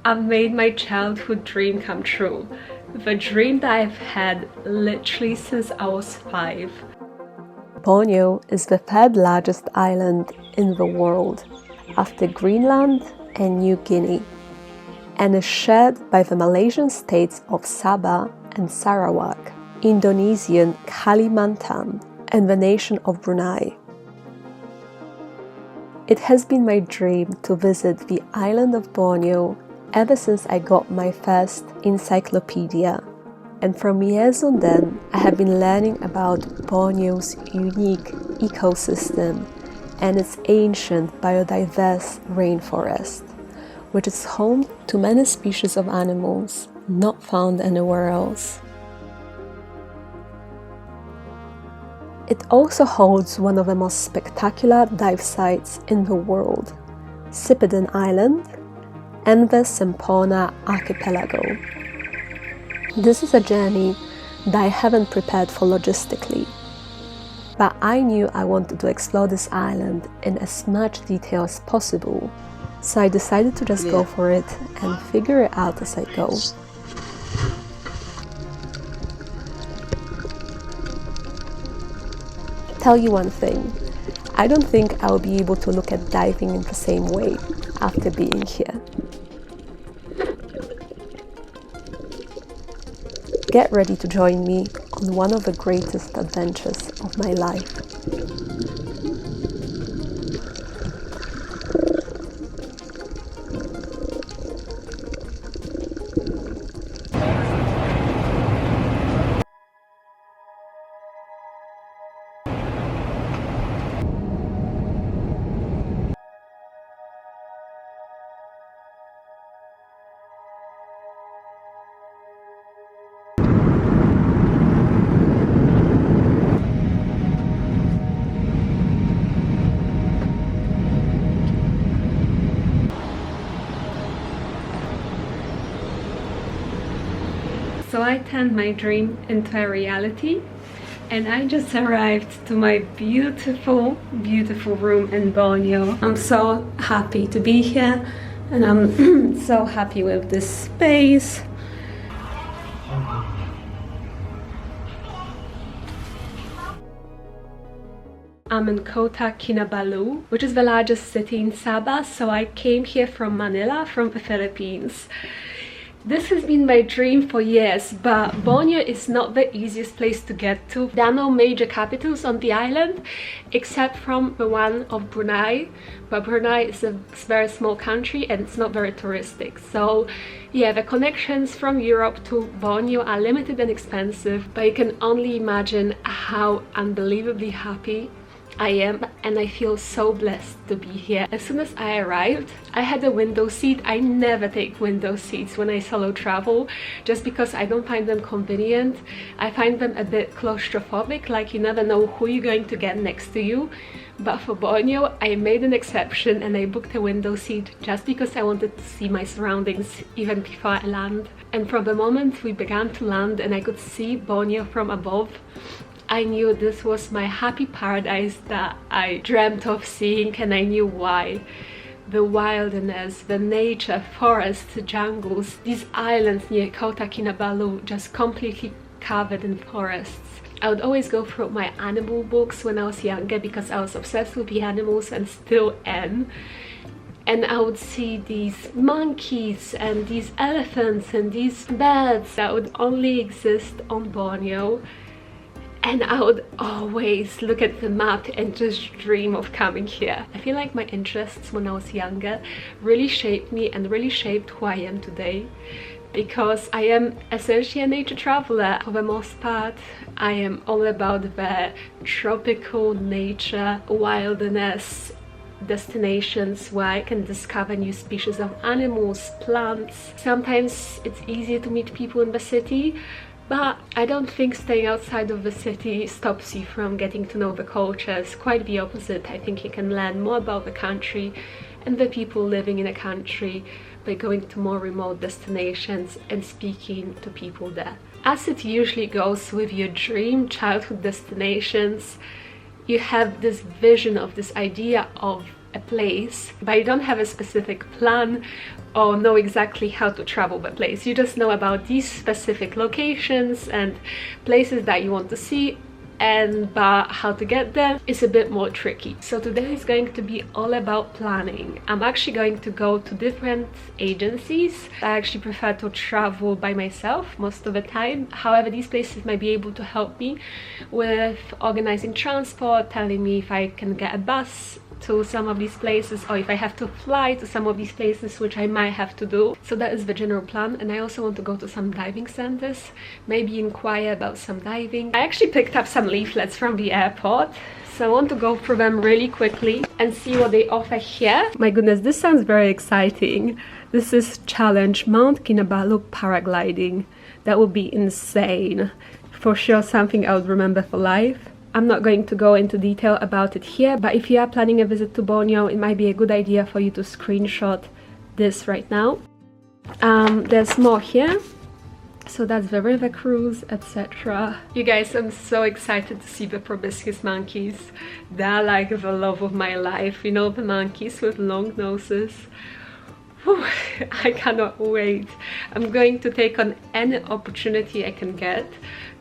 I've made my childhood dream come true. The dream that I've had literally since I was 5. Borneo is the third largest island in the world, after Greenland and New Guinea, and is shared by the Malaysian states of Sabah and Sarawak, Indonesian Kalimantan, and the nation of Brunei. It has been my dream to visit the island of Borneo ever since I got my first encyclopedia, and from years on then I have been learning about Borneo's unique ecosystem and its ancient biodiverse rainforest, which is home to many species of animals not found anywhere else. It also holds one of the most spectacular dive sites in the world, Sipadan Island and the Semporna Archipelago. This is a journey that I haven't prepared for logistically, but I knew I wanted to explore this island in as much detail as possible, so I decided to just go for it and figure it out as I go. Tell you one thing, I don't think I'll be able to look at diving in the same way after being here. Get ready to join me on one of the greatest adventures of my life. So I turned my dream into a reality, and I just arrived to my beautiful, beautiful room in Borneo. I'm so happy to be here, and I'm so happy with this space. I'm in Kota Kinabalu, which is the largest city in Sabah, so I came here from Manila, from the Philippines. This has been my dream for years, but Borneo is not the easiest place to get to. There are no major capitals on the island, except from the one of Brunei, but Brunei is a very small country and it's not very touristic. So yeah, the connections from Europe to Borneo are limited and expensive, but you can only imagine how unbelievably happy I am, and I feel so blessed to be here. As soon as I arrived, I had a window seat. I never take window seats when I solo travel, just because I don't find them convenient. I find them a bit claustrophobic, like you never know who you're going to get next to you. But for Borneo, I made an exception and I booked a window seat just because I wanted to see my surroundings even before I land. And from the moment we began to land and I could see Borneo from above, I knew this was my happy paradise that I dreamt of seeing, and I knew why. The wilderness, the nature, forests, jungles, these islands near Kota Kinabalu just completely covered in forests. I would always go through my animal books when I was younger because I was obsessed with the animals and still am. And I would see these monkeys and these elephants and these birds that would only exist on Borneo. And I would always look at the map and just dream of coming here. I feel like my interests when I was younger really shaped me and really shaped who I am today, because I am essentially a nature traveler. For the most part, I am all about the tropical nature, wilderness destinations where I can discover new species of animals, plants. Sometimes it's easier to meet people in the city, but I don't think staying outside of the city stops you from getting to know the cultures. Quite the opposite. I think you can learn more about the country and the people living in a country by going to more remote destinations and speaking to people there. As it usually goes with your dream childhood destinations, you have this vision of this idea of a place, but you don't have a specific plan or know exactly how to travel the place. You just know about these specific locations and places that you want to see, but how to get there is a bit more tricky. So today is going to be all about planning. I'm actually going to go to different agencies. I actually prefer to travel by myself most of the time. However, these places might be able to help me with organizing transport, telling me if I can get a bus to some of these places or if I have to fly to some of these places, which I might have to do. So that is the general plan. And I also want to go to some diving centers, maybe inquire about some diving. I actually picked up some leaflets from the airport, so I want to go through them really quickly and see what they offer here. My goodness, this sounds very exciting. This is Challenge Mount Kinabalu paragliding. That would be insane. For sure something I would remember for life. I'm not going to go into detail about it here, but if you are planning a visit to Borneo, it might be a good idea for you to screenshot this right now. There's more here. So that's the river cruise, etc. You guys, I'm so excited to see the proboscis monkeys. They're like the love of my life. You know, the monkeys with long noses. Whew, I cannot wait. I'm going to take on any opportunity I can get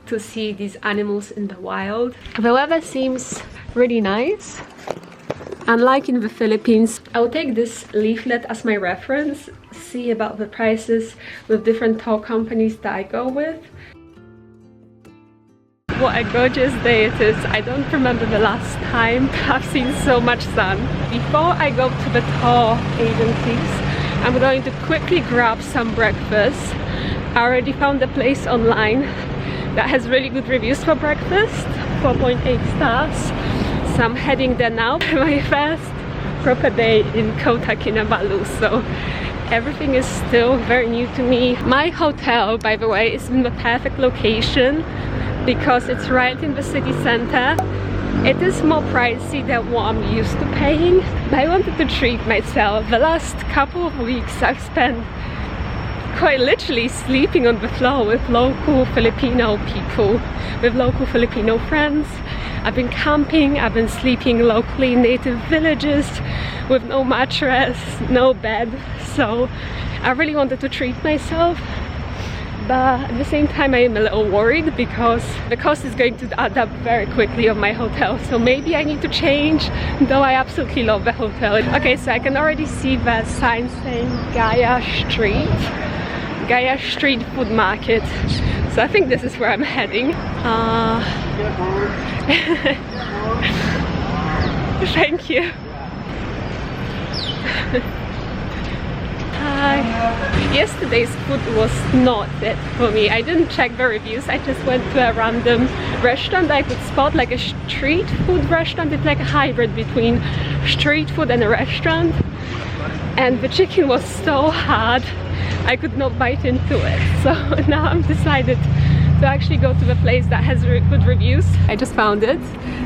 to see these animals in the wild. The weather seems really nice. Unlike in the Philippines, I'll take this leaflet as my reference, see about the prices with different tour companies that I go with. What a gorgeous day it is. I don't remember the last time I've seen so much sun. Before I go to the tour agencies, I'm going to quickly grab some breakfast. I already found a place online that has really good reviews for breakfast, 4.8 stars. So I'm heading there now. My first proper day in Kota Kinabalu, so everything is still very new to me. My hotel, by the way, is in the perfect location because it's right in the city center. It is more pricey than what I'm used to paying, but I wanted to treat myself. The last couple of weeks I've spent quite literally sleeping on the floor with local Filipino people, with local Filipino friends. I've been camping, I've been sleeping locally in native villages with no mattress, no bed. So I really wanted to treat myself, but at the same time I am a little worried because the cost is going to add up very quickly of my hotel. So maybe I need to change, though I absolutely love the hotel. Okay, so I can already see the sign saying Gaya Street Food Market. So I think this is where I'm heading. Thank you. Hi. Yesterday's food was not it for me. I didn't check the reviews. I just went to a random restaurant that I could spot, like a street food restaurant. It's like a hybrid between street food and a restaurant. And the chicken was so hard, I could not bite into it. So now I'm decided to actually go to the place that has good reviews. I just found it.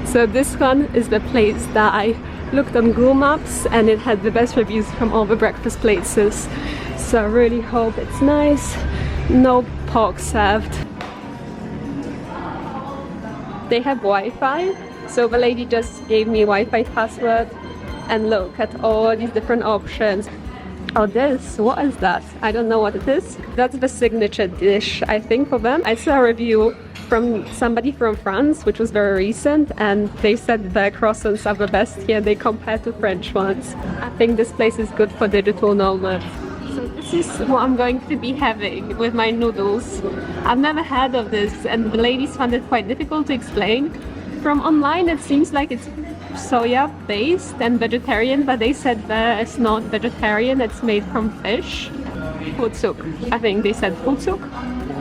So this one is the place that I looked on Google Maps, and it had the best reviews from all the breakfast places. So I really hope it's nice. No pork served. They have Wi-Fi, so the lady just gave me a Wi-Fi password. And look at all these different options. Oh, what is that? I don't know what it is. That's the signature dish, I think, for them. I saw a review from somebody from France, which was very recent, and they said the croissants are the best here. They compare to French ones. I think this place is good for digital nomads. So this is what I'm going to be having with my noodles. I've never heard of this, and the ladies found it quite difficult to explain. From online, it seems like it's soya based and vegetarian, but they said that it's not vegetarian, it's made from fish. Futsuk. I think they said futsuk.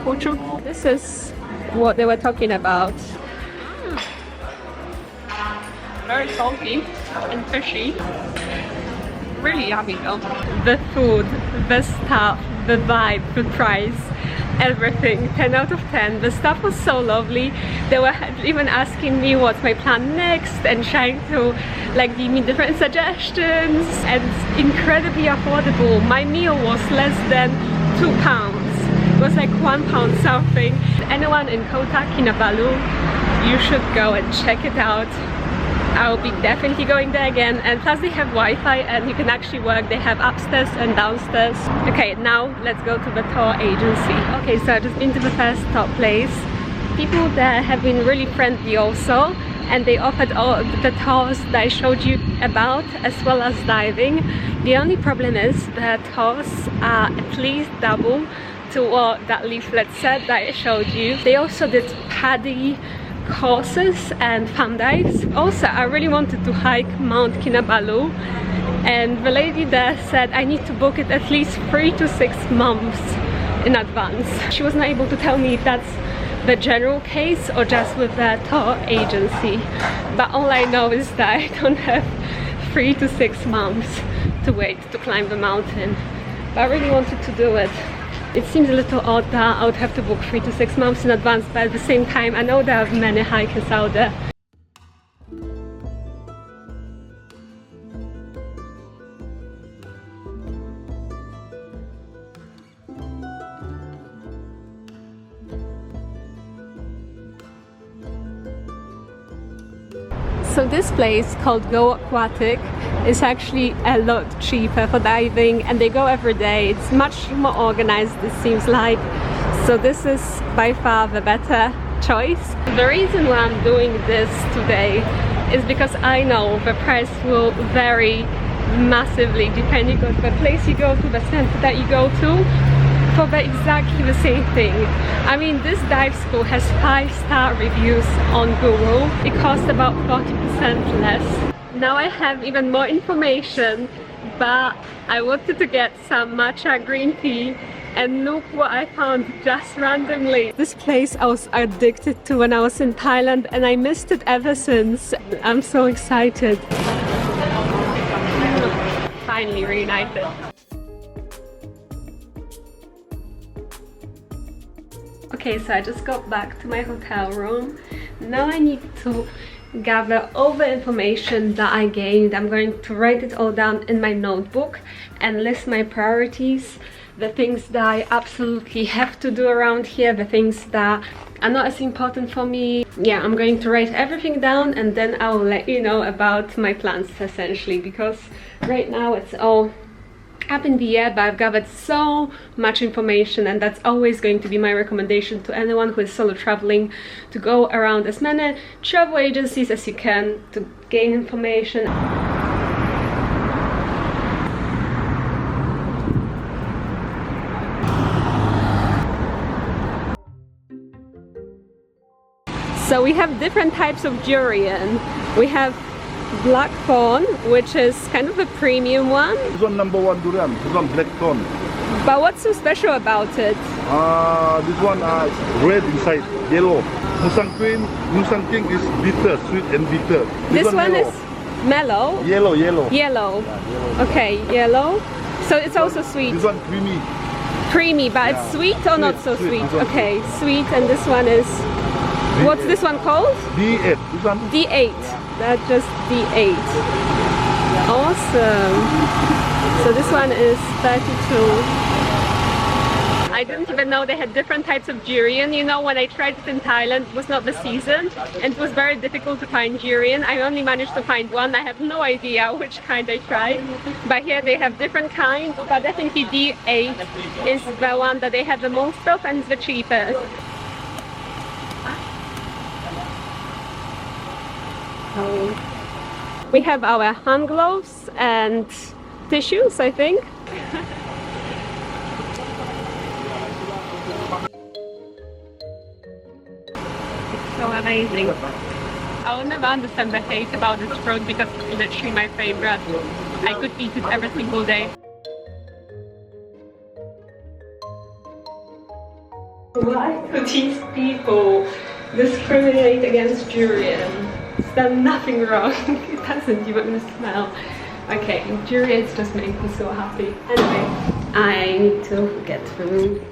Futsuk. This is what they were talking about. Very salty and fishy. Really yummy though. The food, the stuff, the vibe, the price, everything, 10 out of 10. The stuff was so lovely. They were even asking me what's my plan next and trying to like give me different suggestions, and incredibly affordable. My meal was less than £2. It was like £1 something. Anyone in Kota Kinabalu, you should go and check it out. I'll be definitely going there again, and plus they have Wi-Fi and you can actually work. They have upstairs and downstairs. Okay, now let's go to the tour agency. Okay, so I've just been to the first top place. People there have been really friendly also, and they offered all the tours that I showed you about, as well as diving. The only problem is the tours are at least double to what that leaflet said that I showed you. They also did paddy courses and fun dives. Also, I really wanted to hike Mount Kinabalu, and the lady there said I need to book it at least 3 to 6 months in advance. She was not able to tell me if that's the general case or just with the tour agency, but all I know is that I don't have 3 to 6 months to wait to climb the mountain, but I really wanted to do it. It seems a little odd that I would have to book 3 to 6 months in advance, but at the same time I know there are many hikers out there. So this place called Go Aquatic is actually a lot cheaper for diving, and they go every day. It's much more organized, it seems like. So this is by far the better choice. The reason why I'm doing this today is because I know the price will vary massively depending on the place you go to, the center that you go to, for exactly the same thing. I mean, this dive school has 5-star reviews on Google. It costs about 40% less. Now I have even more information, but I wanted to get some matcha green tea, and look what I found just randomly. This place I was addicted to when I was in Thailand, and I missed it ever since. I'm so excited. Finally reunited. Okay, so I just got back to my hotel room. Now I need to gather all the information that I gained. I'm going to write it all down in my notebook and list my priorities, the things that I absolutely have to do around here, the things that are not as important for me. Yeah, I'm going to write everything down, and then I'll let you know about my plans essentially, because right now it's all up in the air, but I've gathered so much information, and that's always going to be my recommendation to anyone who is solo traveling, to go around as many travel agencies as you can to gain information. So we have different types of durian. We have black thorn, which is kind of a premium one. This one #1 durian, this one black thorn. But what's so special about it? This one red inside, yellow. Musang King is bitter, sweet and bitter. This one is mellow? Yellow. Yellow. Yeah, yellow. Okay, yellow. So it's also sweet. This one creamy. Creamy, but Yeah. it's sweet or not so sweet? Sweet. Okay, sweet, and this one is... What's this one called? D8. This one? D8. That's just D8. Awesome. So this one is 32. I didn't even know they had different types of durian. You know, when I tried it in Thailand, it was not the season, and it was very difficult to find durian. I only managed to find one. I have no idea which kind I tried. But here they have different kinds, but definitely D8 is the one that they have the most of, and it's the cheapest. We have our hand gloves and tissues, I think. It's so amazing. I will never understand the hate about this fruit because it's literally my favorite. I could eat it every single day. Why do these people discriminate against durian? It's done nothing wrong. It doesn't even smell. Okay, durians just make me so happy. Anyway, I need to get through